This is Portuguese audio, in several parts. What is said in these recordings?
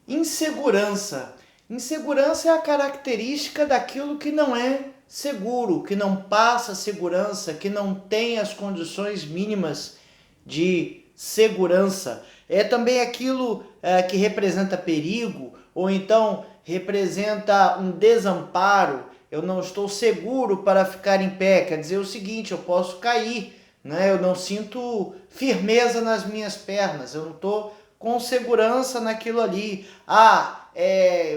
Insegurança. Insegurança é a característica daquilo que não é seguro, que não passa segurança, que não tem as condições mínimas de segurança. É também aquilo que representa perigo, ou então representa um desamparo. Eu não estou seguro para ficar em pé. Quer dizer o seguinte, eu posso cair, né? Eu não sinto firmeza nas minhas pernas, eu não estou com segurança naquilo ali.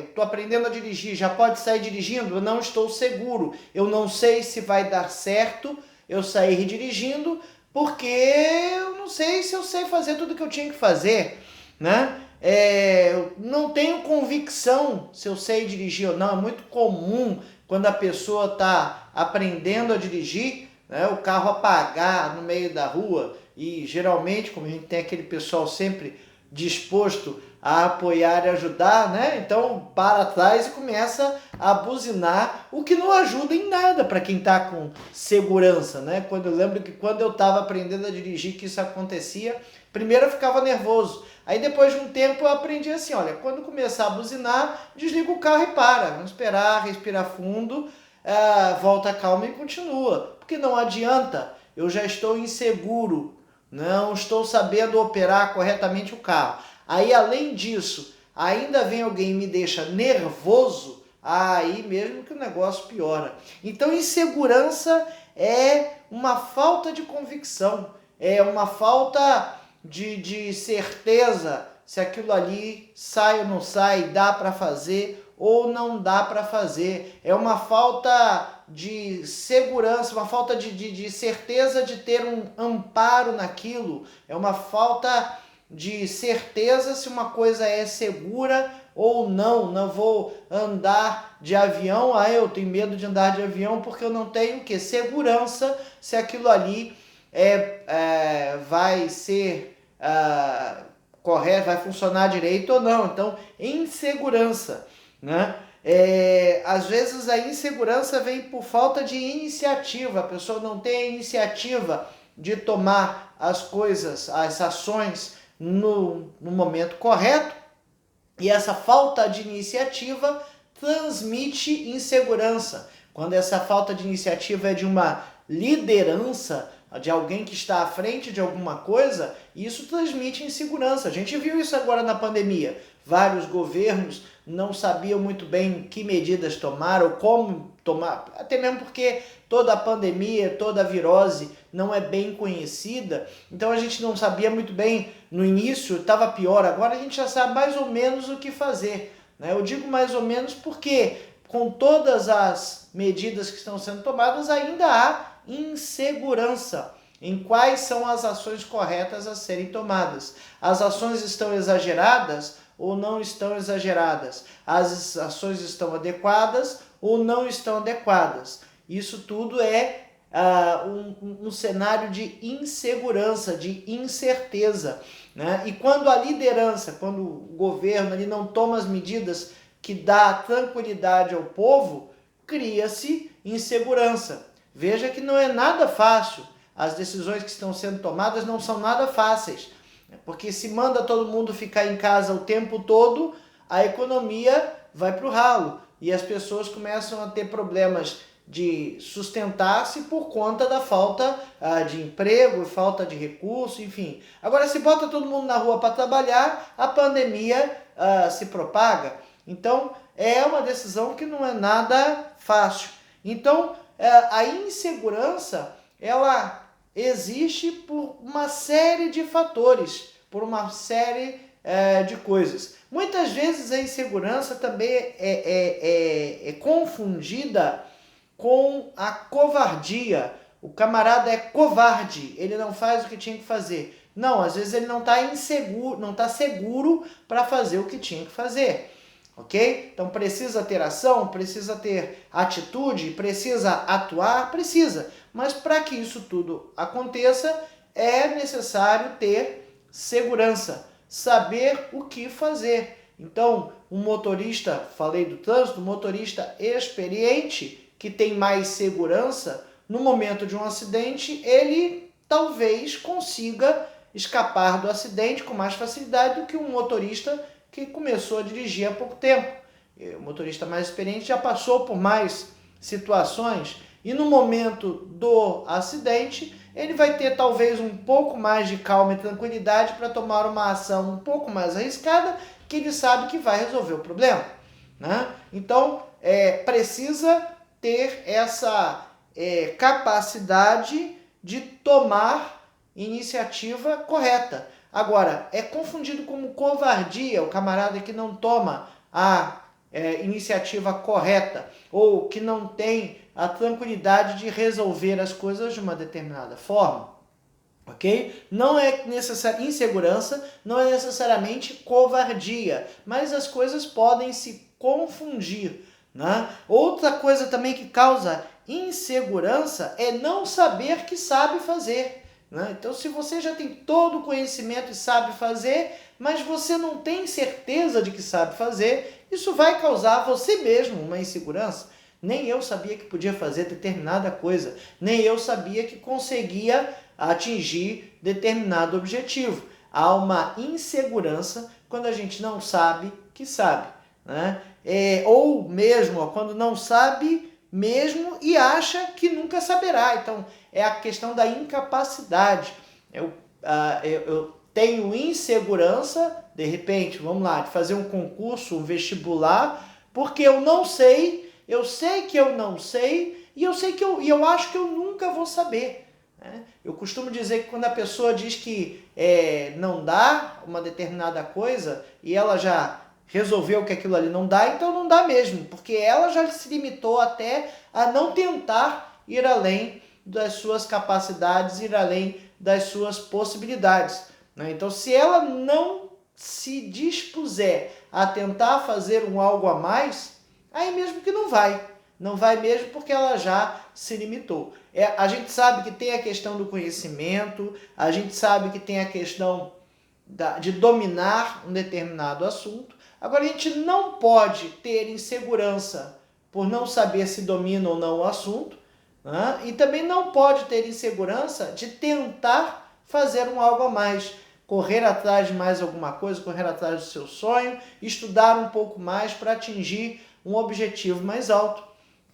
Estou aprendendo a dirigir, já pode sair dirigindo? Eu não estou seguro, eu não sei se vai dar certo eu sair dirigindo, porque eu não sei se eu sei fazer tudo que eu tinha que fazer, né? Eu não tenho convicção se eu sei dirigir ou não. É muito comum quando a pessoa está aprendendo a dirigir, né, o carro apagar no meio da rua, e geralmente, como a gente tem aquele pessoal sempre disposto a apoiar e ajudar, né? Então para atrás e começa a buzinar, o que não ajuda em nada para quem está com segurança, né? Eu lembro que quando eu estava aprendendo a dirigir que isso acontecia, primeiro eu ficava nervoso, aí depois de um tempo eu aprendi assim, olha, quando começar a buzinar, desliga o carro e para, vamos esperar, respirar fundo, volta calma e continua, porque não adianta, eu já estou inseguro, não estou sabendo operar corretamente o carro. Aí, além disso, ainda vem alguém e me deixa nervoso, aí mesmo que o negócio piora. Então, insegurança é uma falta de convicção, é uma falta de certeza se aquilo ali sai ou não sai, dá para fazer ou não dá para fazer. É uma falta de segurança, uma falta de certeza de ter um amparo naquilo. É uma falta de certeza se uma coisa é segura ou não. Não vou andar de avião, eu tenho medo de andar de avião porque eu não tenho o quê? Segurança se aquilo ali vai ser correto, vai funcionar direito ou não. Então, insegurança, né? Às vezes a insegurança vem por falta de iniciativa, a pessoa não tem a iniciativa de tomar as coisas, as ações no momento correto, e essa falta de iniciativa transmite insegurança. Quando essa falta de iniciativa é de uma liderança, de alguém que está à frente de alguma coisa, isso transmite insegurança. A gente viu isso agora na pandemia. Vários governos não sabiam muito bem que medidas tomar ou como tomar, até mesmo porque toda a pandemia, toda a virose não é bem conhecida, então a gente não sabia muito bem no início, estava pior, agora a gente já sabe mais ou menos o que fazer, né? Eu digo mais ou menos porque com todas as medidas que estão sendo tomadas ainda há insegurança em quais são as ações corretas a serem tomadas. As ações estão exageradas ou não estão exageradas? As ações estão adequadas ou não estão adequadas? Isso tudo é um cenário de insegurança, de incerteza, né? E quando a liderança, quando o governo ali não toma as medidas que dá tranquilidade ao povo, cria-se insegurança. Veja que não é nada fácil, as decisões que estão sendo tomadas não são nada fáceis, porque se manda todo mundo ficar em casa o tempo todo, a economia vai para o ralo e as pessoas começam a ter problemas de sustentar-se por conta da falta de emprego, falta de recurso, enfim. Agora, se bota todo mundo na rua para trabalhar, a pandemia se propaga. Então, é uma decisão que não é nada fácil. Então, a insegurança, ela existe por uma série de fatores, por uma série de coisas. Muitas vezes a insegurança também é confundida com a covardia. O camarada é covarde, ele não faz o que tinha que fazer. Não, às vezes ele não está inseguro, não está seguro para fazer o que tinha que fazer. Ok? Então precisa ter ação, precisa ter atitude, precisa atuar, precisa. Mas para que isso tudo aconteça, é necessário ter segurança, saber o que fazer. Então, um motorista, falei do trânsito, um motorista experiente, que tem mais segurança, no momento de um acidente, ele talvez consiga escapar do acidente com mais facilidade do que um motorista que começou a dirigir há pouco tempo. O motorista mais experiente já passou por mais situações e no momento do acidente ele vai ter talvez um pouco mais de calma e tranquilidade para tomar uma ação um pouco mais arriscada que ele sabe que vai resolver o problema, né? Então precisa ter essa capacidade de tomar iniciativa correta. Agora, é confundido como covardia o camarada que não toma a iniciativa correta ou que não tem a tranquilidade de resolver as coisas de uma determinada forma, ok? Não é necessário insegurança, não é necessariamente covardia, mas as coisas podem se confundir, né? Outra coisa também que causa insegurança é não saber que sabe fazer, né? Então, se você já tem todo o conhecimento e sabe fazer, mas você não tem certeza de que sabe fazer, isso vai causar a você mesmo uma insegurança. Nem eu sabia que podia fazer determinada coisa, nem eu sabia que conseguia atingir determinado objetivo. Há uma insegurança quando a gente não sabe que sabe, né? Ou mesmo quando não sabe mesmo e acha que nunca saberá. Então, é a questão da incapacidade. Eu tenho insegurança, de repente, vamos lá, de fazer um concurso, um vestibular, porque eu não sei, eu sei que eu não sei, e eu acho que eu nunca vou saber, né? Eu costumo dizer que quando a pessoa diz que não dá uma determinada coisa, e ela já resolveu que aquilo ali não dá, então não dá mesmo, porque ela já se limitou até a não tentar ir além das suas capacidades, ir além das suas possibilidades, né? Então, se ela não se dispuser a tentar fazer um algo a mais, aí mesmo que não vai mesmo porque ela já se limitou. A gente sabe que tem a questão do conhecimento, a gente sabe que tem a questão de dominar um determinado assunto. Agora, a gente não pode ter insegurança por não saber se domina ou não o assunto, né? E também não pode ter insegurança de tentar fazer um algo a mais, correr atrás de mais alguma coisa, correr atrás do seu sonho, estudar um pouco mais para atingir um objetivo mais alto.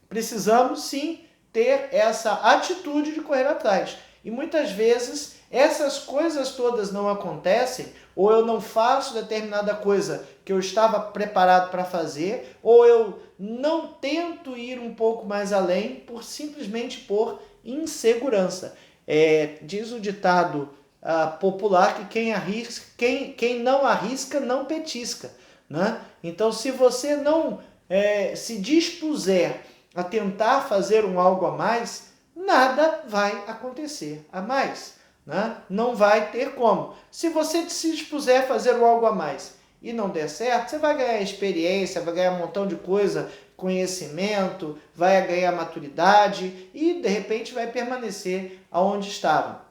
Precisamos sim ter essa atitude de correr atrás. E muitas vezes essas coisas todas não acontecem, ou eu não faço determinada coisa que eu estava preparado para fazer, ou eu não tento ir um pouco mais além simplesmente por insegurança. Diz o ditado popular que quem não arrisca não petisca, né? Então, se você não se dispuser a tentar fazer um algo a mais, nada vai acontecer a mais, né? Não vai ter como. Se você se dispuser a fazer um algo a mais e não der certo, você vai ganhar experiência, vai ganhar um montão de coisa, conhecimento, vai ganhar maturidade e, de repente, vai permanecer aonde estava.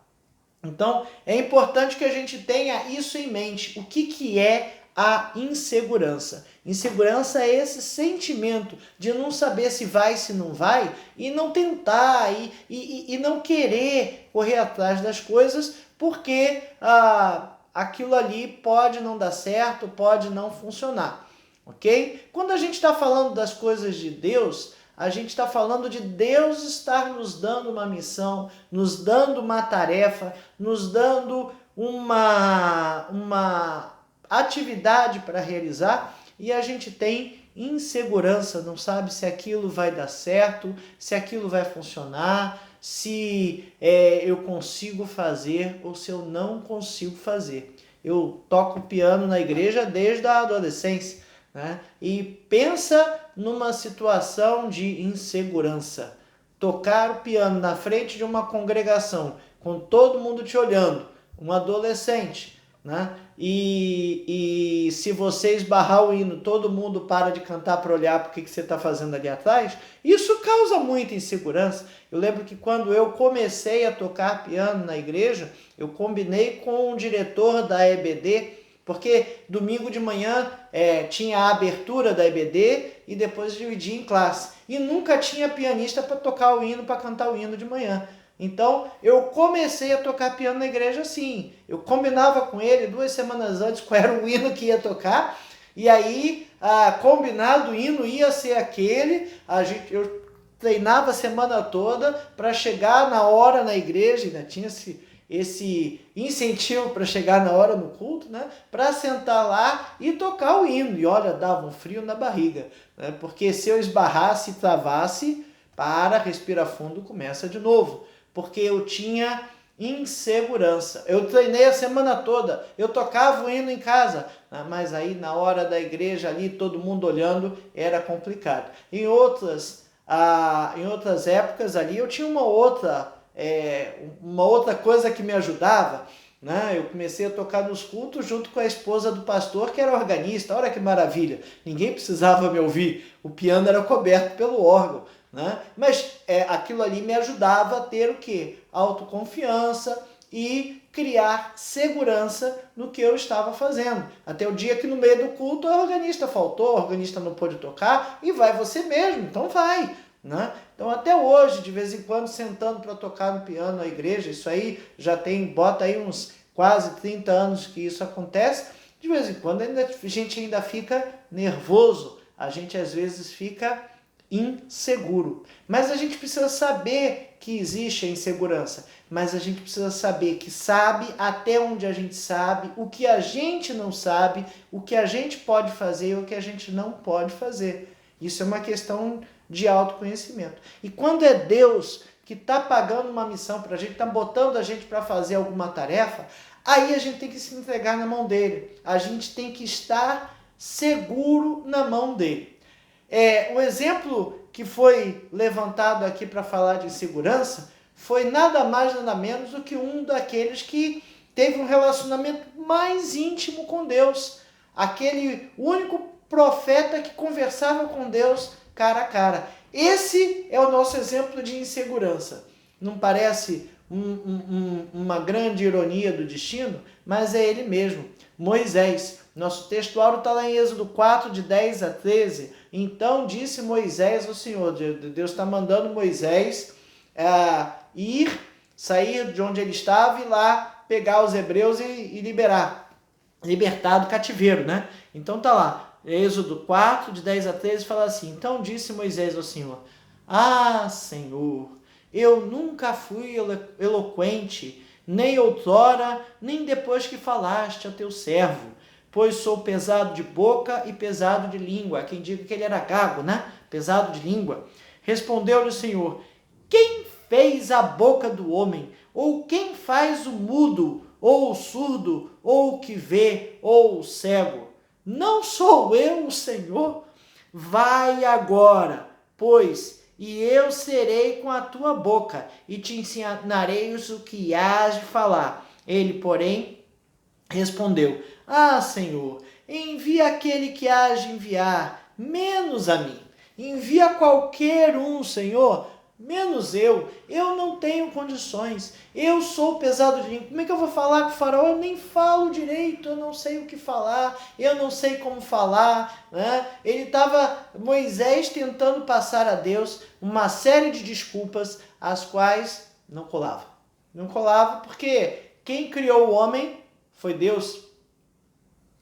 Então, é importante que a gente tenha isso em mente. O que é a insegurança? Insegurança é esse sentimento de não saber se vai, se não vai, e não tentar, e não querer correr atrás das coisas, porque aquilo ali pode não dar certo, pode não funcionar, ok? Quando a gente está falando das coisas de Deus, a gente está falando de Deus estar nos dando uma missão, nos dando uma tarefa, nos dando uma atividade para realizar, e a gente tem insegurança, não sabe se aquilo vai dar certo, se aquilo vai funcionar, se eu consigo fazer ou se eu não consigo fazer. Eu toco piano na igreja desde a adolescência, né? E pensa numa situação de insegurança. Tocar o piano na frente de uma congregação, com todo mundo te olhando, um adolescente, né? E se você esbarrar o hino, todo mundo para de cantar para olhar para o que você está fazendo ali atrás, isso causa muita insegurança. Eu lembro que quando eu comecei a tocar piano na igreja, eu combinei com o diretor da EBD, porque domingo de manhã tinha a abertura da EBD e depois dividia em classe. E nunca tinha pianista para tocar o hino, para cantar o hino de manhã. Então, eu comecei a tocar piano na igreja assim. Eu combinava com ele 2 semanas antes qual era o hino que ia tocar. E aí, combinado, o hino ia ser aquele, eu treinava a semana toda para chegar na hora na igreja, ainda tinha esse incentivo para chegar na hora no culto, né? Para sentar lá e tocar o hino. E olha, dava um frio na barriga, né? Porque se eu esbarrasse e travasse, respira fundo, começa de novo. Porque eu tinha insegurança. Eu treinei a semana toda, eu tocava o hino em casa, mas aí na hora da igreja ali, todo mundo olhando, era complicado. Em outras épocas ali, eu tinha uma outra coisa que me ajudava, né? Eu comecei a tocar nos cultos junto com a esposa do pastor, que era organista. Olha que maravilha, ninguém precisava me ouvir, o piano era coberto pelo órgão, né? Mas aquilo ali me ajudava a ter o quê? Autoconfiança e criar segurança no que eu estava fazendo. Até o dia que no meio do culto a organista faltou, a organista não pôde tocar, e vai você mesmo, então vai, né? Então até hoje, de vez em quando, sentando para tocar no piano na igreja, isso aí já bota aí uns quase 30 anos que isso acontece, de vez em quando a gente ainda fica nervoso, a gente às vezes fica inseguro. Mas a gente precisa saber que existe a insegurança, mas a gente precisa saber que sabe até onde a gente sabe, o que a gente não sabe, o que a gente pode fazer e o que a gente não pode fazer. Isso é uma questão de autoconhecimento. E quando é Deus que está pagando uma missão para a gente, está botando a gente para fazer alguma tarefa, aí a gente tem que se entregar na mão dele. A gente tem que estar seguro na mão dele. O exemplo que foi levantado aqui para falar de insegurança foi nada mais, nada menos do que um daqueles que teve um relacionamento mais íntimo com Deus. Aquele único profeta que conversava com Deus cara a cara. Esse é o nosso exemplo de insegurança. Não parece uma grande ironia do destino? Mas é ele mesmo, Moisés. Nosso textuário está lá em Êxodo 4, de 10 a 13. Então disse Moisés ao Senhor, Deus está mandando Moisés sair de onde ele estava e lá pegar os hebreus e libertar do cativeiro, né? Então tá lá, Êxodo 4, de 10 a 13, fala assim: então disse Moisés ao Senhor: Senhor, eu nunca fui eloquente, nem outrora, nem depois que falaste a teu servo, pois sou pesado de boca e pesado de língua. Quem diga que ele era gago, né? Pesado de língua. Respondeu-lhe o Senhor: quem fez a boca do homem? Ou quem faz o mudo, ou o surdo, ou o que vê, ou o cego? Não sou eu o Senhor? Vai agora, pois, e eu serei com a tua boca, e te ensinarei o que hás de falar. Ele, porém, respondeu: Senhor, envia aquele que hás de enviar, menos a mim. Envia qualquer um, Senhor, menos eu. Eu não tenho condições. Eu sou pesado de língua. Como é que eu vou falar com o faraó? Eu nem falo direito, eu não sei o que falar, eu não sei como falar, né? Moisés tentando passar a Deus uma série de desculpas, as quais não colava. Não colava porque quem criou o homem foi Deus.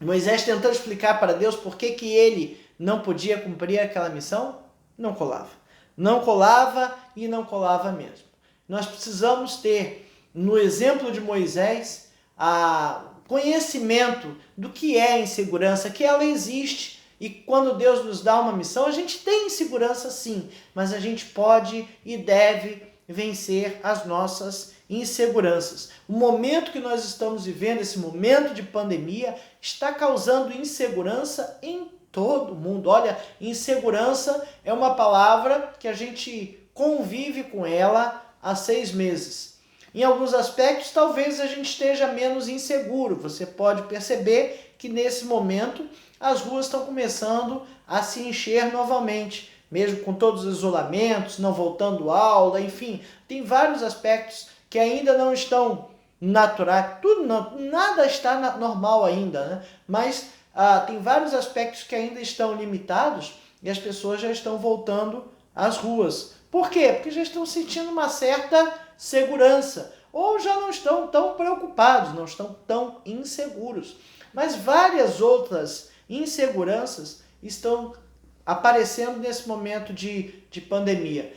Moisés tentando explicar para Deus por que ele não podia cumprir aquela missão, não colava. Não colava e não colava mesmo. Nós precisamos ter, no exemplo de Moisés, conhecimento do que é insegurança, que ela existe. E quando Deus nos dá uma missão, a gente tem insegurança sim, mas a gente pode e deve vencer as nossas inseguranças. O momento que nós estamos vivendo, esse momento de pandemia, está causando insegurança em todo mundo. Olha, insegurança é uma palavra que a gente convive com ela há 6 meses. Em alguns aspectos, talvez a gente esteja menos inseguro. Você pode perceber que nesse momento as ruas estão começando a se encher novamente, mesmo com todos os isolamentos, não voltando à aula, enfim, tem vários aspectos que ainda não estão naturais, nada está normal ainda, né? Mas tem vários aspectos que ainda estão limitados e as pessoas já estão voltando às ruas. Por quê? Porque já estão sentindo uma certa segurança, ou já não estão tão preocupados, não estão tão inseguros. Mas várias outras inseguranças estão aparecendo nesse momento de pandemia.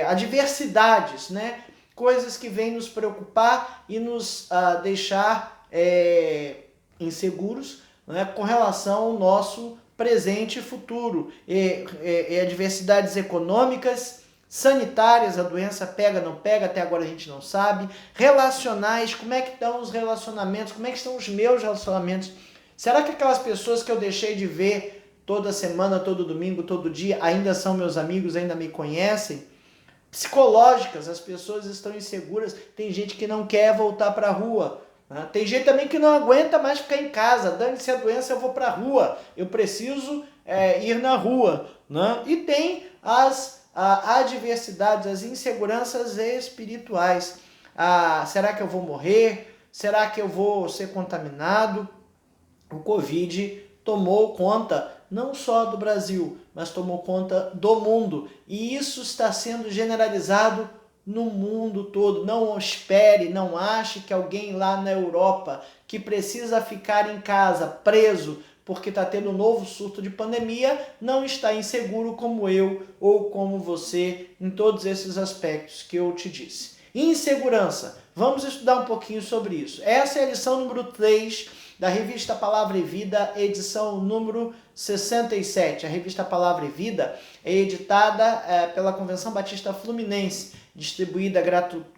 Adversidades, né? Coisas que vêm nos preocupar e nos deixar inseguros, né? Com relação ao nosso presente e futuro. Adversidades econômicas, sanitárias, a doença pega, não pega, até agora a gente não sabe. Relacionais, como é que estão os relacionamentos, como é que estão os meus relacionamentos? Será que aquelas pessoas que eu deixei de ver toda semana, todo domingo, todo dia, ainda são meus amigos, ainda me conhecem? Psicológicas, as pessoas estão inseguras, tem gente que não quer voltar para a rua, né? Tem gente também que não aguenta mais ficar em casa, dane-se a doença, eu vou para a rua, eu preciso ir na rua, né? E tem as adversidades, as inseguranças espirituais. Será que eu vou morrer? Será que eu vou ser contaminado? O Covid tomou conta não só do Brasil, mas tomou conta do mundo. E isso está sendo generalizado no mundo todo. Não espere, não ache que alguém lá na Europa que precisa ficar em casa preso porque está tendo um novo surto de pandemia, não está inseguro como eu ou como você em todos esses aspectos que eu te disse. Insegurança. Vamos estudar um pouquinho sobre isso. Essa é a lição número 3 da revista Palavra e Vida, edição número 67. A revista Palavra e Vida é editada pela Convenção Batista Fluminense, distribuída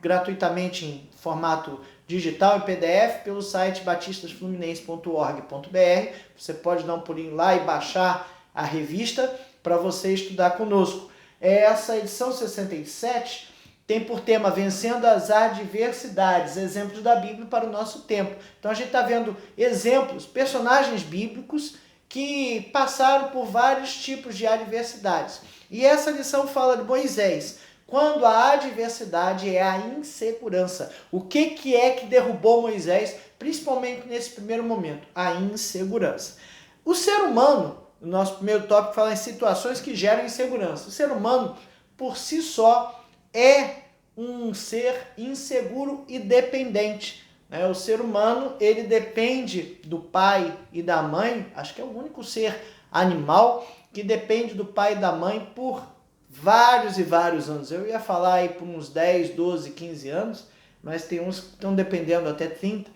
gratuitamente em formato digital e PDF pelo site batistasfluminense.org.br. Você pode dar um pulinho lá e baixar a revista para você estudar conosco. Essa edição 67 tem por tema Vencendo as Adversidades, exemplos da Bíblia para o nosso tempo. Então a gente está vendo exemplos, personagens bíblicos que passaram por vários tipos de adversidades. E essa lição fala de Moisés, quando a adversidade é a insegurança. O que é que derrubou Moisés, principalmente nesse primeiro momento? A insegurança. O ser humano, o nosso primeiro tópico fala em situações que geram insegurança. O ser humano, por si só, é um ser inseguro e dependente. O ser humano, ele depende do pai e da mãe, acho que é o único ser animal que depende do pai e da mãe por vários e vários anos. Eu ia falar aí por uns 10, 12, 15 anos, mas tem uns que estão dependendo até 30,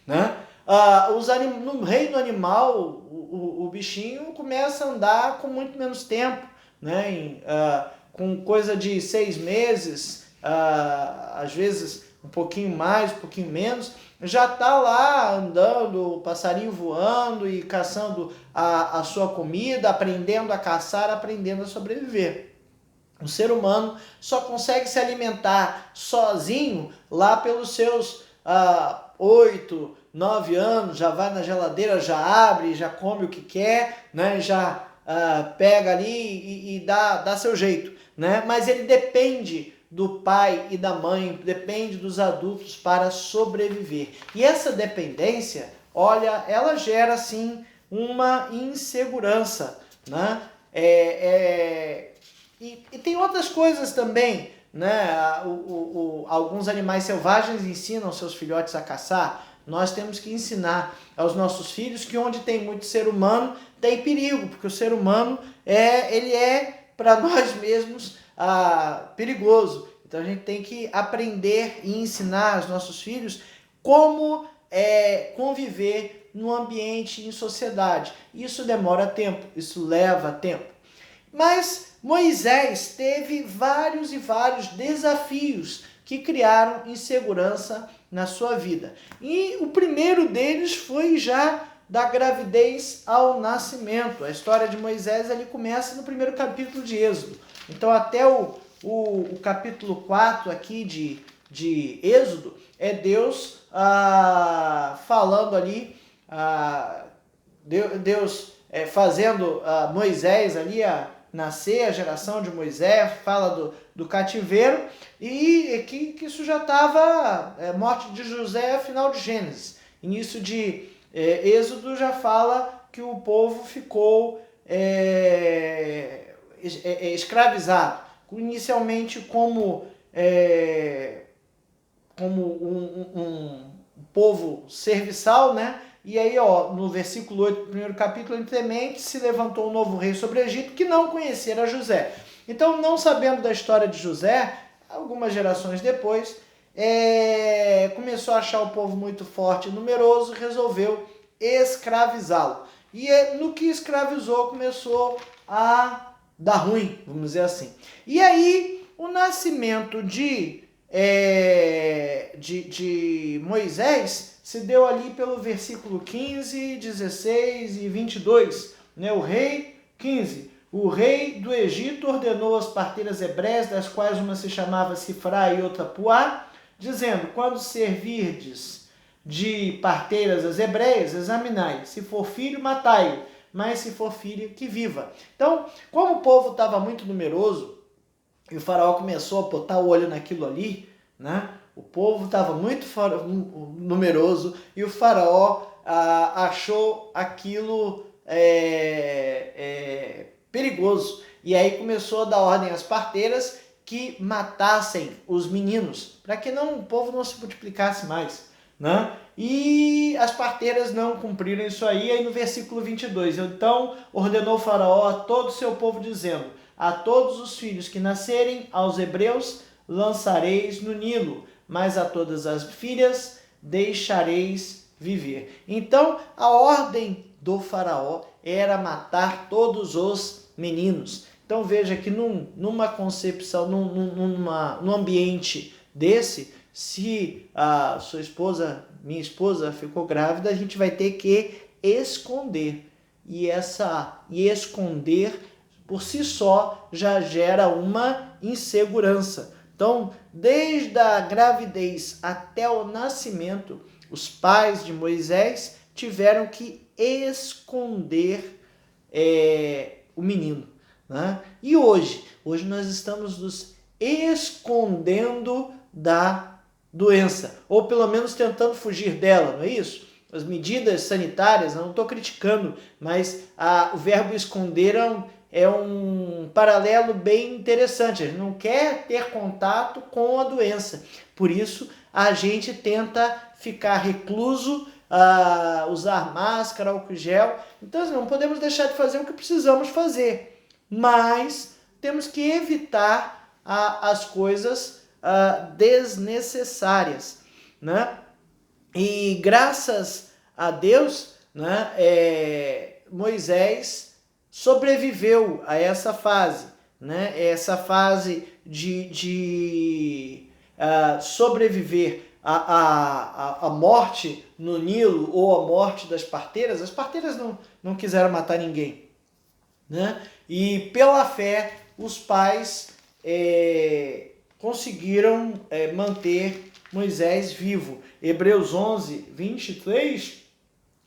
né? No reino animal, o bichinho começa a andar com muito menos tempo, né? Com coisa de 6 meses, às vezes um pouquinho mais, um pouquinho menos, já está lá andando, o passarinho voando e caçando a sua comida, aprendendo a caçar, aprendendo a sobreviver. O ser humano só consegue se alimentar sozinho lá pelos seus 8, 9 anos, já vai na geladeira, já abre, já come o que quer, né? Já pega ali e dá seu jeito, né? Mas ele depende do pai e da mãe, depende dos adultos para sobreviver. E essa dependência, olha, ela gera sim uma insegurança, né? E tem outras coisas também, né? Alguns animais selvagens ensinam seus filhotes a caçar. Nós temos que ensinar aos nossos filhos que onde tem muito ser humano tem perigo, porque o ser humano ele é para nós mesmos perigoso. Então a gente tem que aprender e ensinar aos nossos filhos como conviver no ambiente, em sociedade. Isso demora tempo, isso leva tempo. Mas Moisés teve vários e vários desafios que criaram insegurança na sua vida. E o primeiro deles foi já da gravidez ao nascimento. A história de Moisés ali começa no primeiro capítulo de Êxodo. Então até o capítulo 4 aqui de Êxodo é Deus falando ali, Deus fazendo Moisés ali nascer, a geração de Moisés, fala do cativeiro, e que isso já estava, morte de José, final de Gênesis. Início de Êxodo já fala que o povo ficou escravizado, inicialmente como um povo serviçal, né? E aí, ó, no versículo 8 do primeiro capítulo, entre mentes, se levantou um novo rei sobre o Egito que não conhecera José. Então, não sabendo da história de José, algumas gerações depois, começou a achar o povo muito forte e numeroso e resolveu escravizá-lo. E no que escravizou, começou a dar ruim, vamos dizer assim. E aí, o nascimento de Moisés se deu ali pelo versículo 15, 16 e 22. Né? O rei 15. O rei do Egito ordenou as parteiras hebreias, das quais uma se chamava Sifrá e outra Puá, dizendo: quando servirdes de parteiras as hebreias, examinai. Se for filho, matai-o, mas se for filho, que viva. Então, como o povo estava muito numeroso, e o faraó começou a botar o olho naquilo ali, né? O povo estava muito numeroso e o faraó achou aquilo perigoso. E aí começou a dar ordem às parteiras que matassem os meninos, para que o povo não se multiplicasse mais. Né? E as parteiras não cumpriram isso aí no versículo 22. Então ordenou o faraó a todo o seu povo, dizendo: a todos os filhos que nascerem aos hebreus lançareis no Nilo, mas a todas as filhas deixareis viver. Então a ordem do faraó era matar todos os meninos. Então veja que numa concepção, num ambiente desse, se a sua esposa, minha esposa, ficou grávida, a gente vai ter que esconder. E esconder por si só já gera uma insegurança. Então, desde a gravidez até o nascimento, os pais de Moisés tiveram que esconder o menino. Né? E hoje nós estamos nos escondendo da doença, ou pelo menos tentando fugir dela, não é isso? As medidas sanitárias, eu não estou criticando, mas o verbo esconder é um paralelo bem interessante. A gente não quer ter contato com a doença, por isso a gente tenta ficar recluso, usar máscara, álcool gel. Então não podemos deixar de fazer o que precisamos fazer, mas temos que evitar as coisas desnecessárias, né? E graças a Deus, né, Moisés sobreviveu a essa fase, né? Essa fase de sobreviver à morte no Nilo ou à morte das parteiras. As parteiras não quiseram matar ninguém, né? E pela fé os pais conseguiram manter Moisés vivo. Hebreus 11, 23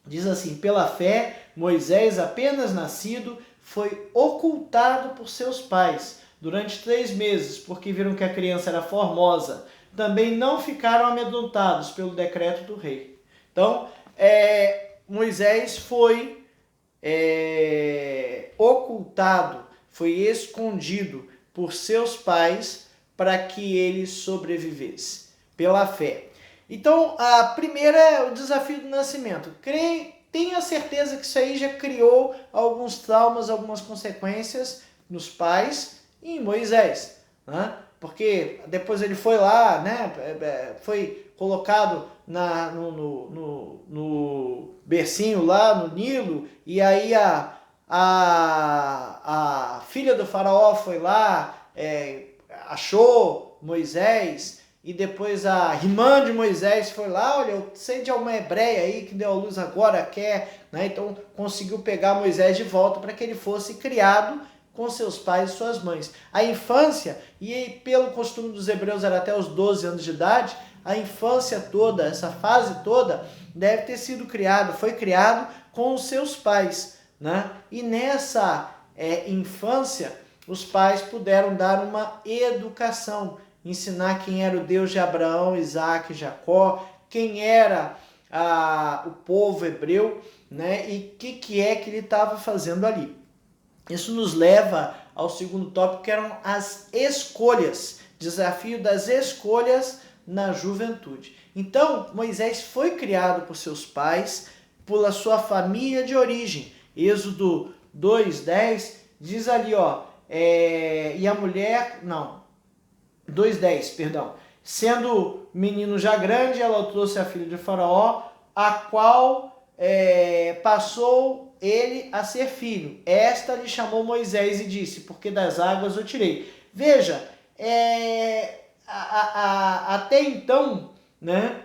diz assim: pela fé Moisés, apenas nascido, foi ocultado por seus pais durante 3 meses, porque viram que a criança era formosa. Também não ficaram amedrontados pelo decreto do rei. Então, Moisés foi ocultado, foi escondido por seus pais para que ele sobrevivesse, pela fé. Então, a primeira é o desafio do nascimento. Tenha certeza que isso aí já criou alguns traumas, algumas consequências nos pais e em Moisés, né? Porque depois ele foi lá, né? Foi colocado no bercinho lá no Nilo, e aí a filha do faraó foi lá, achou Moisés, e depois a irmã de Moisés foi lá: olha, eu sei de uma hebreia aí que deu à luz agora, quer, né? Então conseguiu pegar Moisés de volta para que ele fosse criado com seus pais e suas mães. A infância, e pelo costume dos hebreus era até os 12 anos de idade, a infância toda, essa fase toda, deve ter sido foi criado com os seus pais, né? E nessa infância, os pais puderam dar uma educação, ensinar quem era o Deus de Abraão, Isaac e Jacó, quem era o povo hebreu, né? E o que ele estava fazendo ali. Isso nos leva ao segundo tópico, que eram as escolhas, desafio das escolhas na juventude. Então, Moisés foi criado por seus pais, pela sua família de origem. Êxodo 2:10 diz ali, e a mulher, não, 2:10, perdão. Sendo menino já grande, ela o trouxe a filha de Faraó, a qual passou ele a ser filho. Esta lhe chamou Moisés e disse, porque das águas o tirei. Veja, até então, né,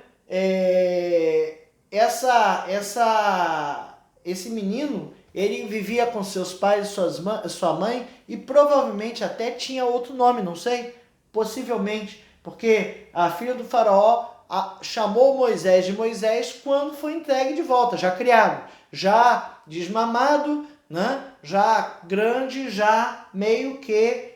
esse menino, ele vivia com seus pais e sua mãe, e provavelmente até tinha outro nome, não sei, possivelmente, porque a filha do faraó chamou Moisés de Moisés quando foi entregue de volta, já criado, já desmamado, né? Já grande, já meio que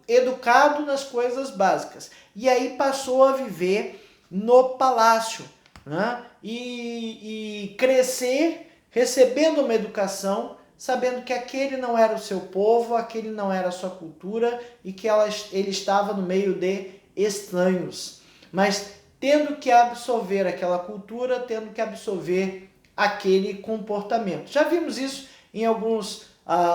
educado nas coisas básicas. E aí passou a viver no palácio, né? E crescer recebendo uma educação, sabendo que aquele não era o seu povo, aquele não era a sua cultura e que ele estava no meio de estranhos. Mas tendo que absorver aquela cultura, tendo que absorver aquele comportamento. Já vimos isso em alguns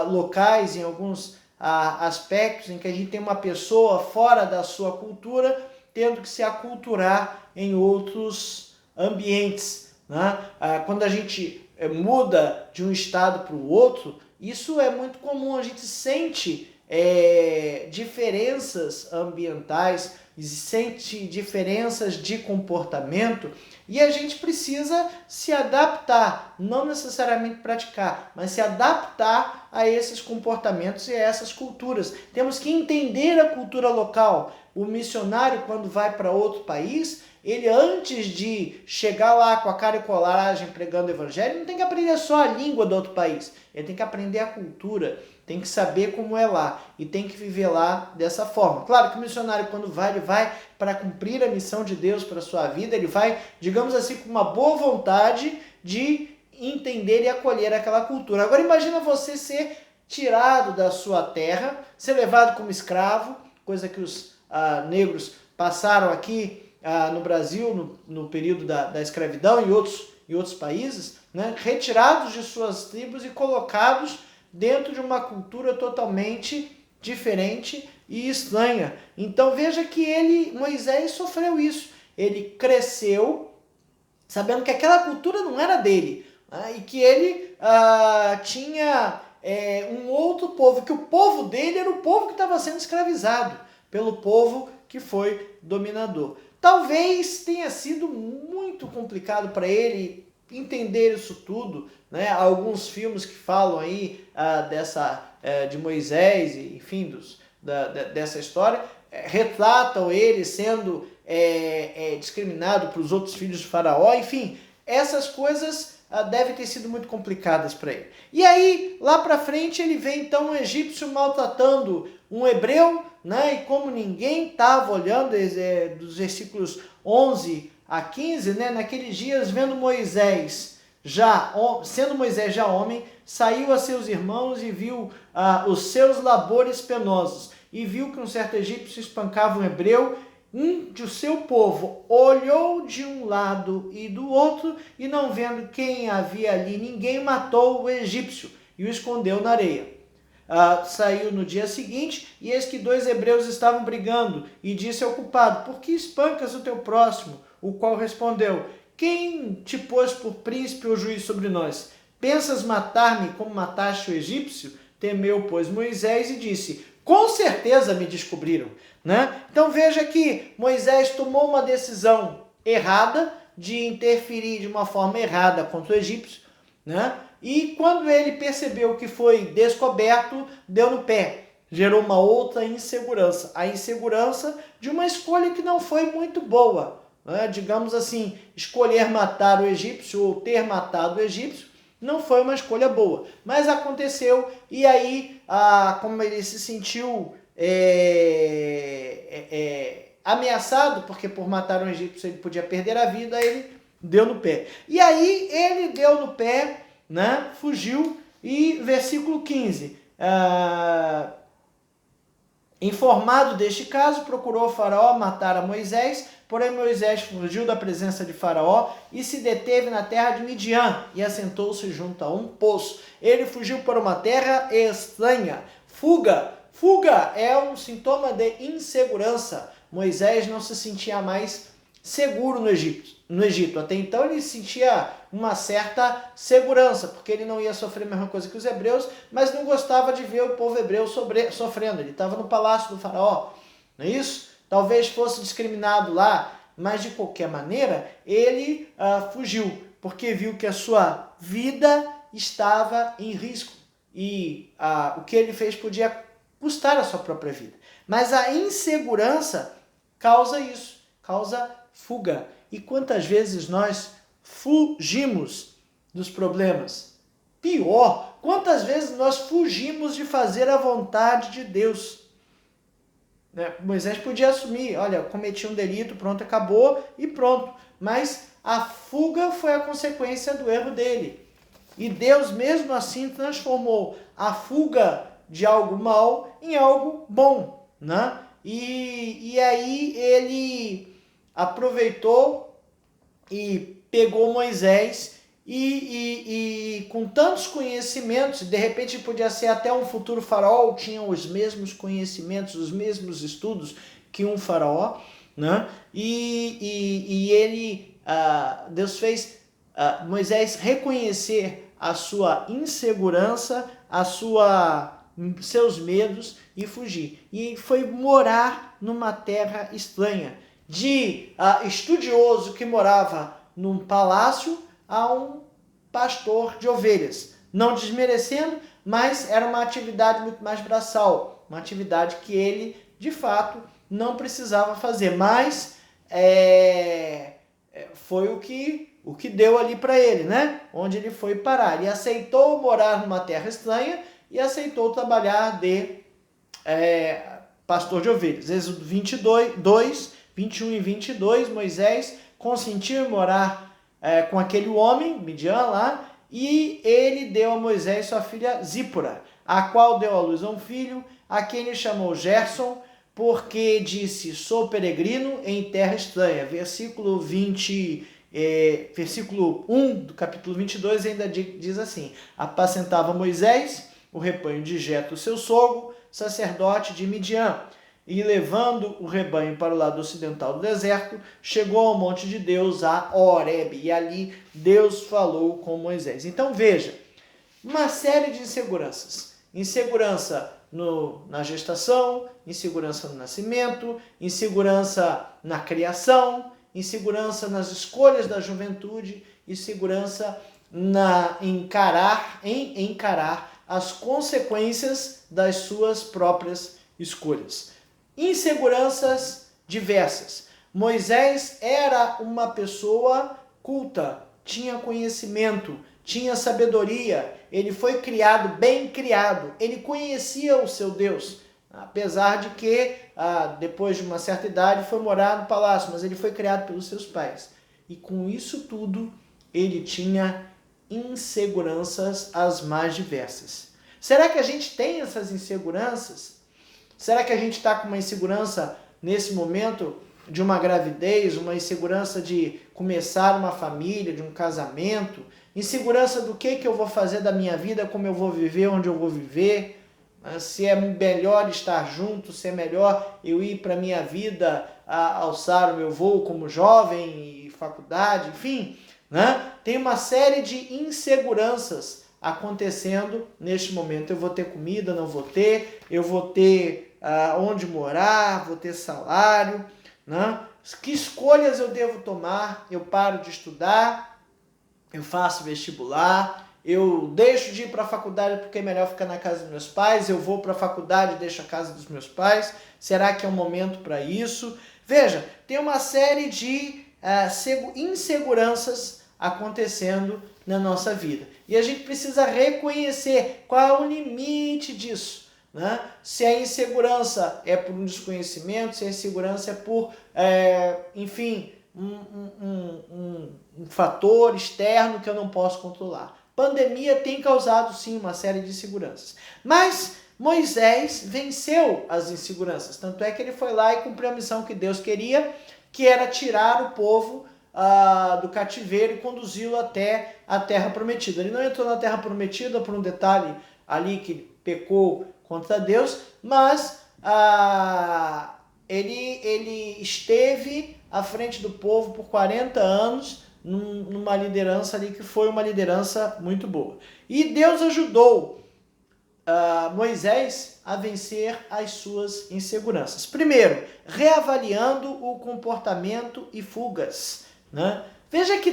locais, em alguns aspectos em que a gente tem uma pessoa fora da sua cultura, tendo que se aculturar em outros ambientes, né? Quando a gente muda de um estado para o outro, isso é muito comum, a gente sente diferenças ambientais, sente diferenças de comportamento e a gente precisa se adaptar, não necessariamente praticar, mas se adaptar a esses comportamentos e a essas culturas. Temos que entender a cultura local. O missionário, quando vai para outro país, ele antes de chegar lá com a cara e coragem pregando o evangelho, não tem que aprender só a língua do outro país, ele tem que aprender a cultura, tem que saber como é lá e tem que viver lá dessa forma. Claro que o missionário, quando vai, ele vai para cumprir a missão de Deus para a sua vida, ele vai, digamos assim, com uma boa vontade de entender e acolher aquela cultura. Agora imagina você ser tirado da sua terra, ser levado como escravo, coisa que os negros passaram aqui no Brasil, no período da escravidão e outros países, né? Retirados de suas tribos e colocados dentro de uma cultura totalmente diferente e estranha. Então veja que Moisés sofreu isso. Ele cresceu sabendo que aquela cultura não era dele, né? E que ele tinha um outro povo, que o povo dele era o povo que estava sendo escravizado pelo povo que foi dominador. Talvez tenha sido muito complicado para ele entender isso tudo, né? Alguns filmes que falam aí de Moisés, enfim, dessa história, retratam ele sendo discriminado para os outros filhos de Faraó, enfim, essas coisas devem ter sido muito complicadas para ele. E aí, lá para frente, ele vê então um egípcio maltratando um hebreu, né? E como ninguém estava olhando, dos versículos 11 a 15, né? Naqueles dias, vendo Moisés, sendo Moisés já homem, saiu a seus irmãos e viu os seus labores penosos, e viu que um certo egípcio espancava um hebreu. Do seu povo olhou de um lado e do outro, e não vendo quem havia ali, ninguém matou o egípcio e o escondeu na areia. Saiu no dia seguinte, e eis que 2 hebreus estavam brigando, e disse ao culpado: por que espancas o teu próximo? O qual respondeu: quem te pôs por príncipe ou juiz sobre nós? Pensas matar-me como mataste o egípcio? Temeu, pois, Moisés e disse: com certeza me descobriram, né? Então veja que Moisés tomou uma decisão errada de interferir de uma forma errada contra o egípcio, né? E quando ele percebeu que foi descoberto, deu no pé. Gerou uma outra insegurança. A insegurança de uma escolha que não foi muito boa, né? Digamos assim, escolher matar o egípcio ou ter matado o egípcio não foi uma escolha boa, mas aconteceu, e aí, como ele se sentiu ameaçado, porque por matar um egípcio ele podia perder a vida, ele deu no pé. E aí ele deu no pé, né, fugiu, e versículo 15, informado deste caso, procurou o faraó matar a Moisés, Porém Moisés fugiu da presença de Faraó e se deteve na terra de Midian e assentou-se junto a um poço. Ele fugiu para uma terra estranha. Fuga é um sintoma de insegurança. Moisés não se sentia mais seguro no Egito. Até então ele sentia uma certa segurança, porque ele não ia sofrer a mesma coisa que os hebreus, mas não gostava de ver o povo hebreu sofrendo. Ele estava no palácio do faraó, não é isso? Talvez fosse discriminado lá, mas de qualquer maneira ele fugiu, porque viu que a sua vida estava em risco e o que ele fez podia custar a sua própria vida. Mas a insegurança causa isso, causa fuga. E quantas vezes nós fugimos dos problemas? Pior, quantas vezes nós fugimos de fazer a vontade de Deus? Moisés podia assumir, olha, eu cometi um delito, pronto, acabou e pronto. Mas a fuga foi a consequência do erro dele. E Deus mesmo assim transformou a fuga de algo mal em algo bom, né? E aí ele aproveitou e pegou Moisés e com tantos conhecimentos, de repente podia ser até um futuro faraó, tinha os mesmos conhecimentos, os mesmos estudos que um faraó, né? Deus fez Moisés reconhecer a sua insegurança, seus medos e fugir. E foi morar numa terra estranha, de estudioso que morava num palácio a um pastor de ovelhas. Não desmerecendo, mas era uma atividade muito mais braçal, uma atividade que ele, de fato, não precisava fazer, mas foi o que deu ali para ele, né? Onde ele foi parar. Ele aceitou morar numa terra estranha e aceitou trabalhar de pastor de ovelhas. Êxodo 22, 21 e 22, Moisés consentiu em morar com aquele homem, Midian lá, e ele deu a Moisés sua filha Zípora, a qual deu à luz a um filho, a quem ele chamou Gerson, porque disse, sou peregrino em terra estranha. Versículo 1 do capítulo 22 ainda diz assim, apacentava Moisés o rebanho de Jetro, seu sogro, sacerdote de Midian, e levando o rebanho para o lado ocidental do deserto, chegou ao monte de Deus, a Horebe, e ali Deus falou com Moisés. Então veja, uma série de inseguranças. Insegurança na gestação, insegurança no nascimento, insegurança na criação, insegurança nas escolhas da juventude, insegurança em encarar as consequências das suas próprias escolhas. Inseguranças diversas. Moisés era uma pessoa culta, tinha conhecimento, tinha sabedoria, ele foi criado, bem criado, ele conhecia o seu Deus, apesar de que depois de uma certa idade foi morar no palácio, mas ele foi criado pelos seus pais. E com isso tudo, ele tinha inseguranças as mais diversas. Será que a gente tem essas inseguranças? Será que a gente está com uma insegurança nesse momento de uma gravidez, uma insegurança de começar uma família, de um casamento, insegurança do que eu vou fazer da minha vida, como eu vou viver, onde eu vou viver, se é melhor estar junto, se é melhor eu ir para a minha vida alçar o meu voo como jovem e faculdade, enfim, né? Tem uma série de inseguranças acontecendo neste momento. Eu vou ter comida, não vou ter, eu vou ter onde morar, vou ter salário, né? Que escolhas eu devo tomar? Eu paro de estudar, eu faço vestibular, eu deixo de ir para a faculdade porque é melhor ficar na casa dos meus pais, eu vou para a faculdade e deixo a casa dos meus pais, será que é um momento para isso? Veja, tem uma série de inseguranças acontecendo na nossa vida. E a gente precisa reconhecer qual é o limite disso, né? Se a insegurança é por um desconhecimento, se a insegurança é por, enfim, um fator externo que eu não posso controlar. Pandemia tem causado, sim, uma série de inseguranças. Mas Moisés venceu as inseguranças. Tanto é que ele foi lá e cumpriu a missão que Deus queria, que era tirar o povo do cativeiro e conduzi-lo até a terra prometida. Ele não entrou na terra prometida por um detalhe ali que pecou contra Deus, mas ele esteve à frente do povo por 40 anos, numa liderança ali que foi uma liderança muito boa. E Deus ajudou Moisés a vencer as suas inseguranças. Primeiro, reavaliando o comportamento e fugas, né? Veja que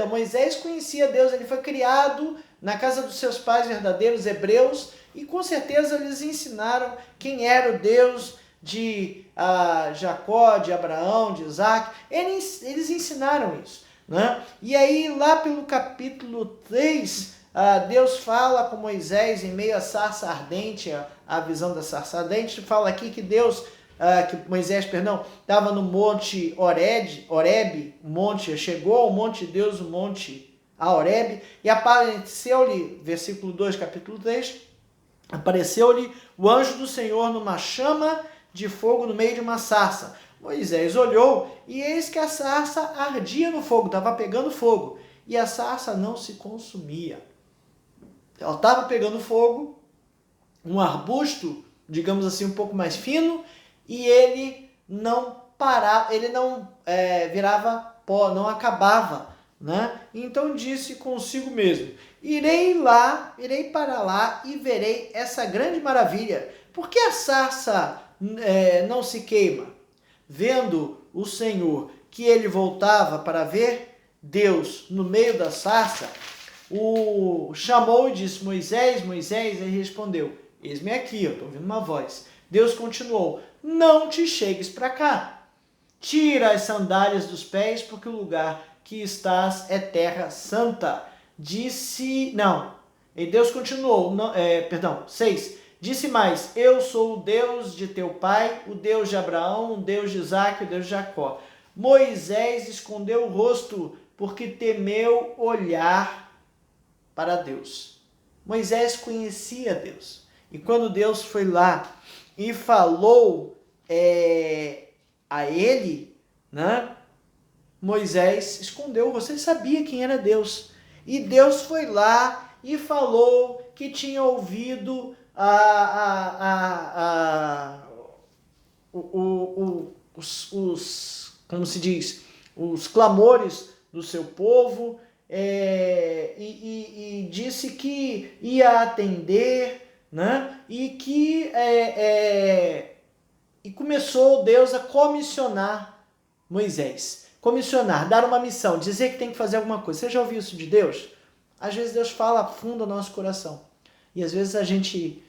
Moisés conhecia Deus, ele foi criado na casa dos seus pais verdadeiros hebreus e com certeza eles ensinaram quem era o Deus de Jacó, de Abraão, de Isaac. Eles ensinaram isso, né? E aí lá pelo capítulo 3, Deus fala com Moisés em meio à sarça ardente, a visão da sarça ardente, fala aqui que Moisés estava no monte Horebe, chegou ao monte de Deus, o monte Horebe, e apareceu-lhe, versículo 2, capítulo 3, apareceu-lhe o anjo do Senhor numa chama de fogo no meio de uma sarça. Moisés olhou e eis que a sarça ardia no fogo, estava pegando fogo, e a sarça não se consumia. Ela estava pegando fogo, um arbusto, digamos assim, um pouco mais fino, e ele não parava, ele não virava pó, não acabava, né? Então disse consigo mesmo: irei para lá e verei essa grande maravilha. Por que a sarça não se queima? Vendo o Senhor que ele voltava para ver Deus no meio da sarça, o chamou e disse: Moisés, Moisés, ele respondeu: eis-me aqui, eu estou ouvindo uma voz. Deus continuou: não te chegues para cá, tira as sandálias dos pés, porque o lugar que estás é terra santa. E Deus continuou, 6, disse mais: eu sou o Deus de teu pai, o Deus de Abraão, o Deus de Isaque, o Deus de Jacó. Moisés escondeu o rosto, porque temeu olhar para Deus. Moisés conhecia Deus. E quando Deus foi lá e falou a ele, né, Moisés escondeu o rosto. Ele sabia quem era Deus. E Deus foi lá e falou que tinha ouvido os clamores do seu povo, e disse que ia atender, né? E começou Deus a comissionar Moisés. Dar uma missão, dizer que tem que fazer alguma coisa. Você já ouviu isso de Deus? Às vezes Deus fala fundo ao nosso coração. E às vezes a gente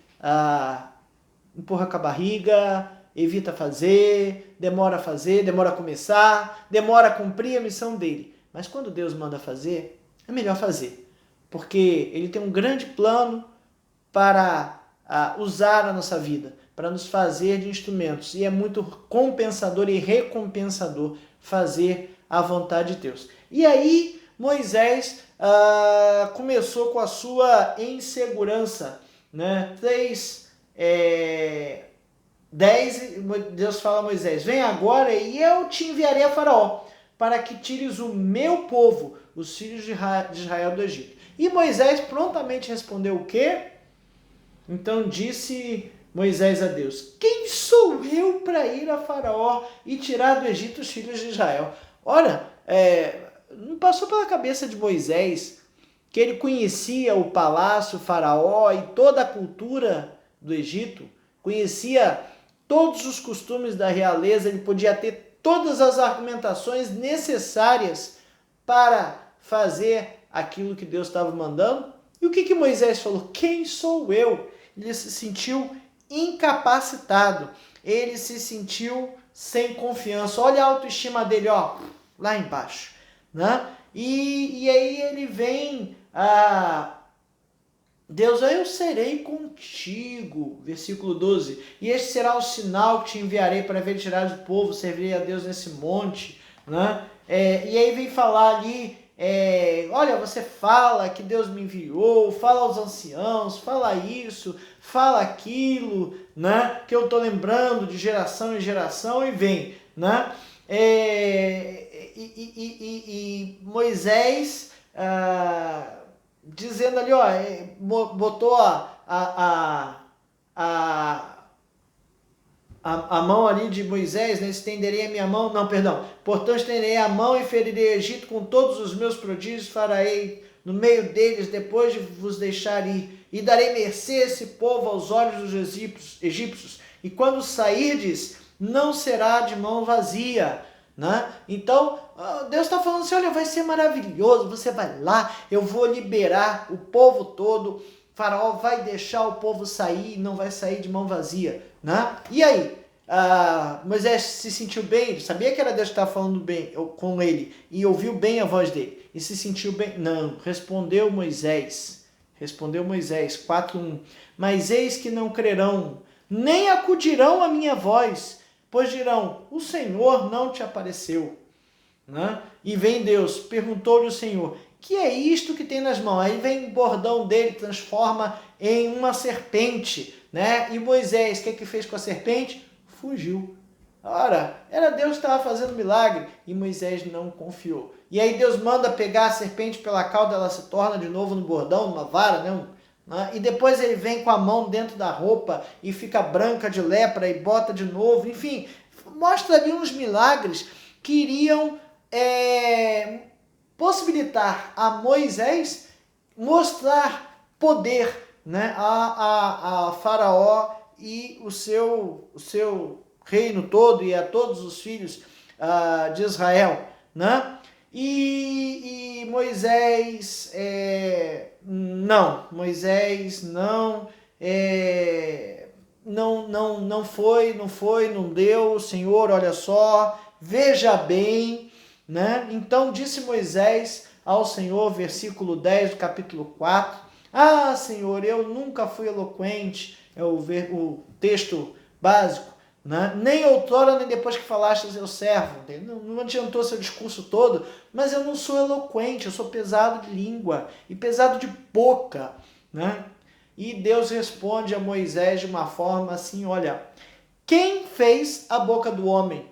empurra com a barriga, evita fazer, demora a começar, demora a cumprir a missão dele. Mas quando Deus manda fazer, é melhor fazer. Porque ele tem um grande plano para usar a nossa vida, para nos fazer de instrumentos. E é muito compensador e recompensador fazer a vontade de Deus. E aí Moisés começou com a sua insegurança, né? 3:10, Deus fala a Moisés: vem agora e eu te enviarei a Faraó, para que tires o meu povo, os filhos de Israel, do Egito. E Moisés prontamente respondeu o quê? Então disse Moisés a Deus: quem sou eu para ir a Faraó e tirar do Egito os filhos de Israel? Ora, não passou pela cabeça de Moisés que ele conhecia o palácio, o Faraó e toda a cultura do Egito, conhecia todos os costumes da realeza, ele podia ter todas as argumentações necessárias para fazer aquilo que Deus estava mandando? E o que Moisés falou? Quem sou eu? Ele se sentiu incapacitado, ele se sentiu sem confiança. Olha a autoestima dele, lá embaixo, né? E aí ele vem Deus: eu serei contigo, versículo 12, e este será o sinal que te enviarei para ver tirar do povo, servirei a Deus nesse monte, né? E aí vem falar ali, olha, você fala que Deus me enviou, fala aos anciãos, fala isso, fala aquilo, né? Que eu estou lembrando de geração em geração, e vem, né? E Moisés dizendo ali, ó, botou a mão ali de Moisés, né? Estenderei a minha mão, não, perdão. Portanto, estenderei a mão e ferirei o Egito com todos os meus prodígios, farei no meio deles, depois de vos deixar ir. E darei mercê a esse povo aos olhos dos egípcios. E quando sairdes, não será de mão vazia. Né? Então, Deus está falando assim, olha, vai ser maravilhoso, você vai lá, eu vou liberar o povo todo, Faraó vai deixar o povo sair, não vai sair de mão vazia. Né? E aí, Moisés se sentiu bem, ele sabia que era Deus que estava falando bem com ele, e ouviu bem a voz dele, e se sentiu bem? Não, respondeu Moisés 4:1, mas eis que não crerão, nem acudirão à minha voz, pois dirão, o Senhor não te apareceu. Né? E vem Deus, perguntou-lhe o Senhor, que é isto que tem nas mãos? Aí vem o bordão dele, transforma em uma serpente, né? E Moisés, o que fez com a serpente? Fugiu. Ora, era Deus que estava fazendo milagre e Moisés não confiou. E aí Deus manda pegar a serpente pela cauda, ela se torna de novo no bordão, numa vara, né? E depois ele vem com a mão dentro da roupa e fica branca de lepra e bota de novo. Enfim, mostra ali uns milagres que iriam possibilitar a Moisés mostrar poder, né, a Faraó e o seu reino todo e a todos os filhos de Israel. Né? E Moisés não deu, o Senhor, olha só, veja bem, né? Então disse Moisés ao Senhor, versículo 10 do capítulo 4, Senhor, eu nunca fui eloquente, é o texto básico, né? Nem outrora, nem depois que falaste eu servo, não adiantou seu discurso todo, mas eu não sou eloquente, eu sou pesado de língua e pesado de boca, né? E Deus responde a Moisés de uma forma assim, olha, quem fez a boca do homem?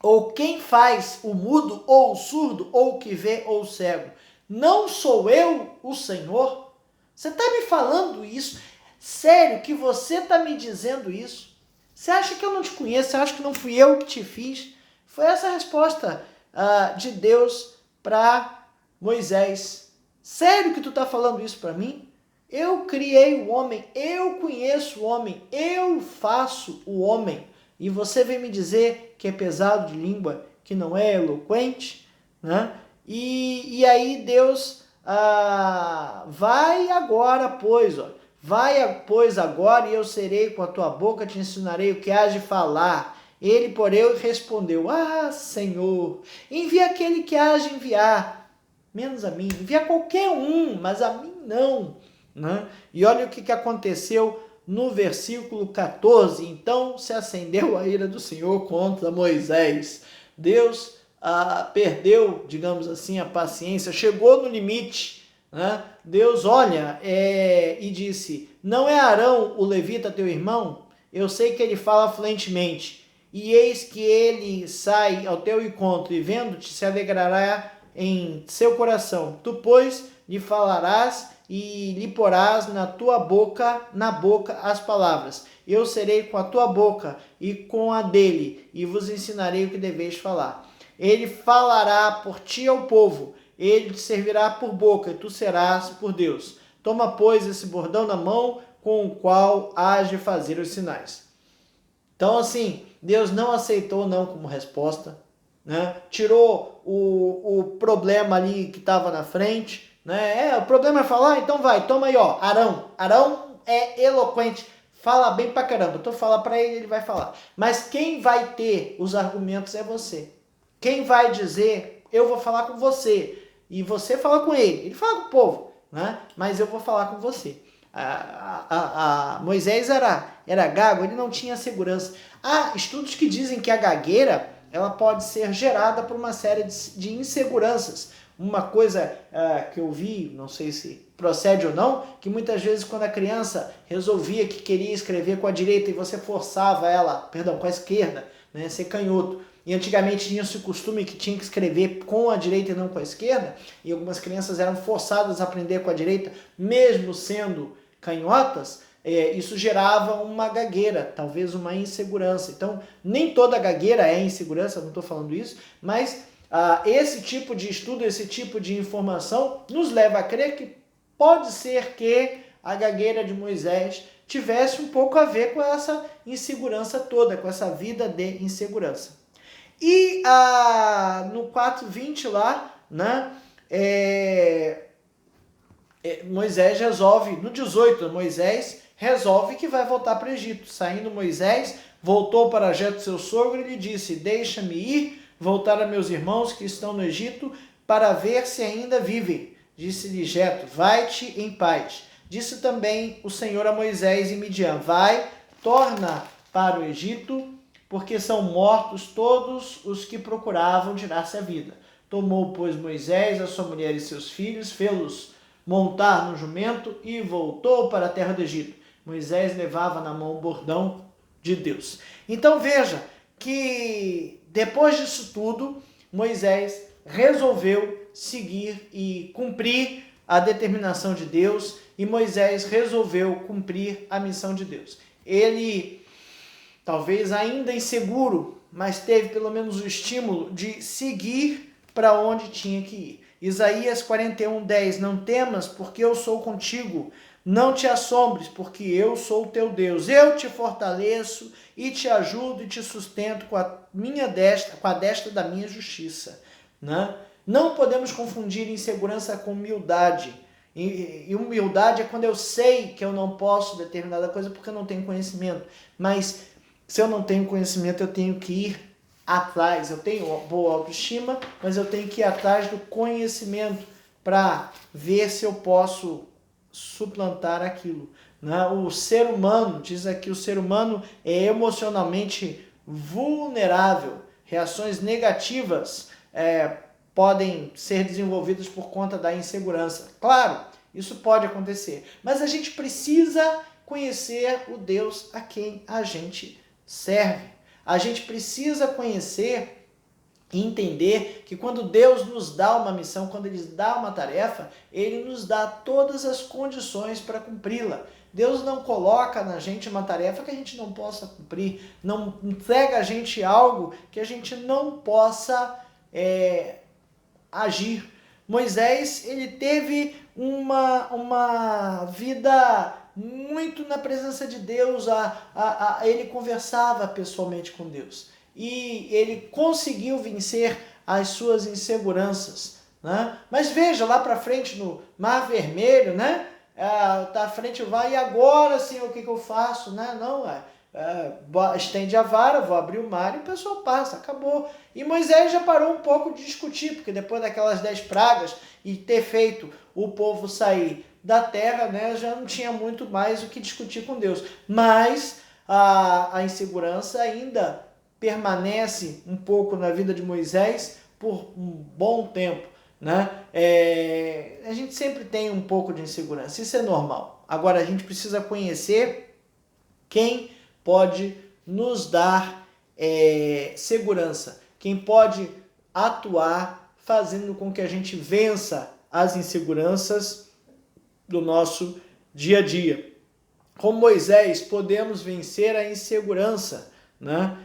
Ou quem faz o mudo, ou o surdo, ou o que vê, ou o cego? Não sou eu o Senhor? Você está me falando isso? Sério que você está me dizendo isso? Você acha que eu não te conheço? Você acha que não fui eu que te fiz? Foi essa a resposta de Deus para Moisés. Sério que tu está falando isso para mim? Eu criei o homem, eu conheço o homem, eu faço o homem. E você vem me dizer que é pesado de língua, que não é eloquente, né? E aí Deus vai agora, pois agora e eu serei com a tua boca, te ensinarei o que hás de falar. Ele, porém, respondeu, Senhor, envia aquele que hás de enviar, menos a mim, envia qualquer um, mas a mim não. Né? E olha o que aconteceu no versículo 14, então se acendeu a ira do Senhor contra Moisés. Deus perdeu, digamos assim, a paciência, chegou no limite. Né? Deus olha e disse, não é Arão o levita teu irmão? Eu sei que ele fala fluentemente. E eis que ele sai ao teu encontro e vendo-te se alegrará em seu coração. Tu, pois, lhe falarás e lhe porás na boca as palavras. Eu serei com a tua boca e com a dele, e vos ensinarei o que deveis falar. Ele falará por ti ao povo, ele te servirá por boca, e tu serás por Deus. Toma, pois, esse bordão na mão, com o qual hás de fazer os sinais. Então, assim, Deus não aceitou não como resposta, né? Tirou o problema ali que estava na frente, né? O problema é falar, então vai, toma aí, ó, Arão é eloquente, fala bem pra caramba, tu fala pra ele, ele vai falar. Mas quem vai ter os argumentos é você. Quem vai dizer, eu vou falar com você, e você fala com ele fala com o povo, né? Mas eu vou falar com você. Moisés era gago, ele não tinha segurança. Há estudos que dizem que a gagueira ela pode ser gerada por uma série de inseguranças. Uma coisa que eu vi, não sei se procede ou não, que muitas vezes quando a criança resolvia que queria escrever com a direita e você forçava ela, com a esquerda, né, ser canhoto. E antigamente tinha esse costume que tinha que escrever com a direita e não com a esquerda, e algumas crianças eram forçadas a aprender com a direita, mesmo sendo canhotas. Isso gerava uma gagueira, talvez uma insegurança. Então, nem toda gagueira é insegurança, não estou falando isso, mas esse tipo de estudo, esse tipo de informação nos leva a crer que pode ser que a gagueira de Moisés tivesse um pouco a ver com essa insegurança toda, com essa vida de insegurança. E no 4:20 lá, né, Moisés resolve, no 18, Moisés resolve que vai voltar para o Egito. Saindo Moisés, voltou para Jetro, seu sogro, e lhe disse: deixa-me ir, voltar a meus irmãos que estão no Egito, para ver se ainda vivem. Disse-lhe Jetro: vai-te em paz. Disse também o Senhor a Moisés e Midian: vai, torna para o Egito, porque são mortos todos os que procuravam tirar-se a vida. Tomou, pois, Moisés a sua mulher e seus filhos, fê-los montar no jumento e voltou para a terra do Egito. Moisés levava na mão o bordão de Deus. Então veja que depois disso tudo, Moisés resolveu seguir e cumprir a determinação de Deus, e Moisés resolveu cumprir a missão de Deus. Ele, talvez ainda inseguro, mas teve pelo menos o estímulo de seguir para onde tinha que ir. Isaías 41:10, não temas, porque eu sou contigo. Não te assombres, porque eu sou o teu Deus. Eu te fortaleço e te ajudo e te sustento com a minha destra, com a destra da minha justiça. Né? Não podemos confundir insegurança com humildade. E humildade é quando eu sei que eu não posso determinada coisa porque eu não tenho conhecimento. Mas se eu não tenho conhecimento, eu tenho que ir atrás. Eu tenho boa autoestima, mas eu tenho que ir atrás do conhecimento para ver se eu posso suplantar aquilo. Né? O ser humano, diz aqui, o ser humano é emocionalmente vulnerável. Reações negativas podem ser desenvolvidas por conta da insegurança. Claro, isso pode acontecer, mas a gente precisa conhecer o Deus a quem a gente serve. A gente precisa conhecer e entender que quando Deus nos dá uma missão, quando Ele nos dá uma tarefa, Ele nos dá todas as condições para cumpri-la. Deus não coloca na gente uma tarefa que a gente não possa cumprir, não entrega a gente algo que a gente não possa agir. Moisés, ele teve uma vida muito na presença de Deus, ele conversava pessoalmente com Deus. E ele conseguiu vencer as suas inseguranças. Né? Mas veja, lá para frente no Mar Vermelho, né? Tá à frente, vai, e agora sim, o que eu faço? Né? Não, estende a vara, vou abrir o mar e o pessoal passa, acabou. E Moisés já parou um pouco de discutir, porque depois daquelas 10 pragas e ter feito o povo sair da terra, né, já não tinha muito mais o que discutir com Deus. Mas a insegurança ainda permanece um pouco na vida de Moisés por um bom tempo. Né? A gente sempre tem um pouco de insegurança, isso é normal. Agora a gente precisa conhecer quem pode nos dar segurança, quem pode atuar fazendo com que a gente vença as inseguranças do nosso dia a dia. Com Moisés podemos vencer a insegurança, né?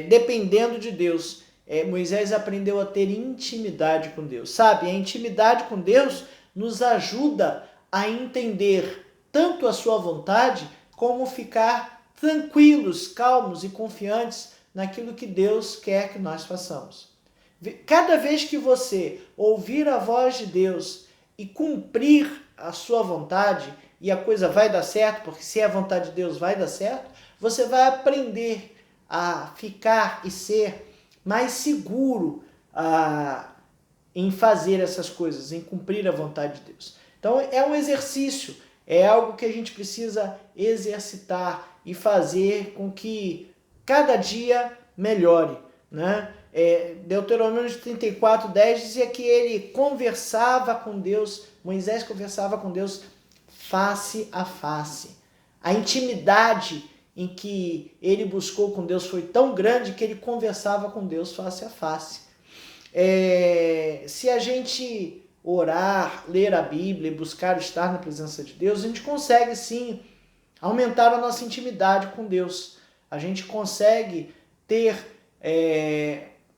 Dependendo de Deus. Moisés aprendeu a ter intimidade com Deus. Sabe, a intimidade com Deus nos ajuda a entender tanto a sua vontade, como ficar tranquilos, calmos e confiantes naquilo que Deus quer que nós façamos. Cada vez que você ouvir a voz de Deus e cumprir a sua vontade, e a coisa vai dar certo, porque se é a vontade de Deus vai dar certo, você vai aprender a ficar e ser mais seguro em fazer essas coisas, em cumprir a vontade de Deus. Então é um exercício, é algo que a gente precisa exercitar e fazer com que cada dia melhore. Né? Deuteronômio 34:10 dizia que ele conversava com Deus, Moisés conversava com Deus face a face. A intimidade em que ele buscou com Deus foi tão grande que ele conversava com Deus face a face. Se a gente orar, ler a Bíblia e buscar estar na presença de Deus, a gente consegue sim aumentar a nossa intimidade com Deus. A gente consegue ter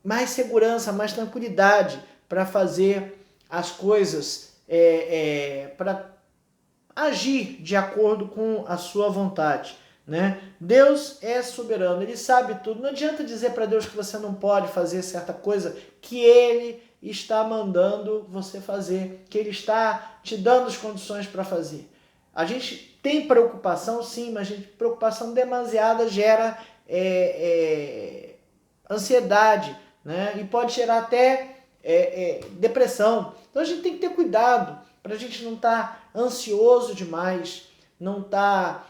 mais segurança, mais tranquilidade para fazer as coisas, para agir de acordo com a sua vontade, né? Deus é soberano, Ele sabe tudo. Não adianta dizer para Deus que você não pode fazer certa coisa que Ele está mandando você fazer, que Ele está te dando as condições para fazer. A gente tem preocupação, sim, mas preocupação demasiada gera ansiedade, né? E pode gerar até depressão. Então a gente tem que ter cuidado para a gente não estar ansioso demais, não estar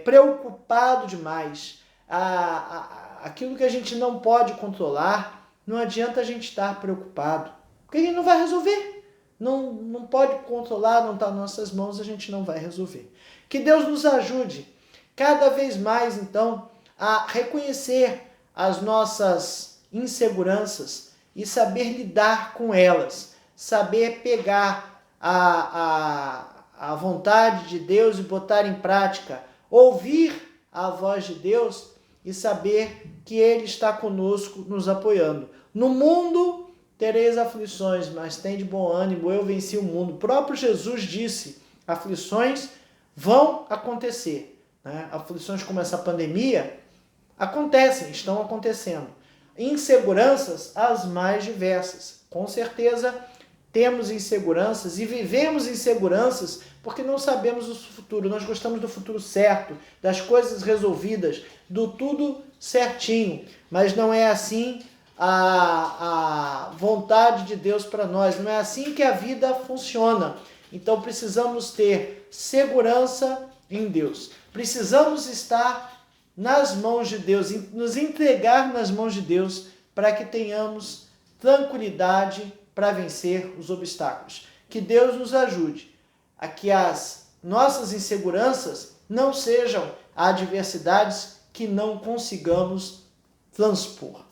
preocupado demais. Aquilo que a gente não pode controlar, não adianta a gente estar preocupado, porque a gente não vai resolver. Não pode controlar, não está nas nossas mãos, a gente não vai resolver. Que Deus nos ajude cada vez mais, então, a reconhecer as nossas inseguranças e saber lidar com elas, saber pegar a vontade de Deus e botar em prática, ouvir a voz de Deus e saber que Ele está conosco, nos apoiando. No mundo tereis aflições, mas tem de bom ânimo, eu venci o mundo. O próprio Jesus disse, aflições vão acontecer, né? Aflições como essa pandemia acontecem, estão acontecendo. Inseguranças as mais diversas. Com certeza temos inseguranças e vivemos inseguranças porque não sabemos o futuro. Nós gostamos do futuro certo, das coisas resolvidas, do tudo certinho, mas não é assim a vontade de Deus para nós, não é assim que a vida funciona. Então precisamos ter segurança em Deus, precisamos estar nas mãos de Deus, nos entregar nas mãos de Deus para que tenhamos tranquilidade para vencer os obstáculos. Que Deus nos ajude a que as nossas inseguranças não sejam adversidades que não consigamos transpor.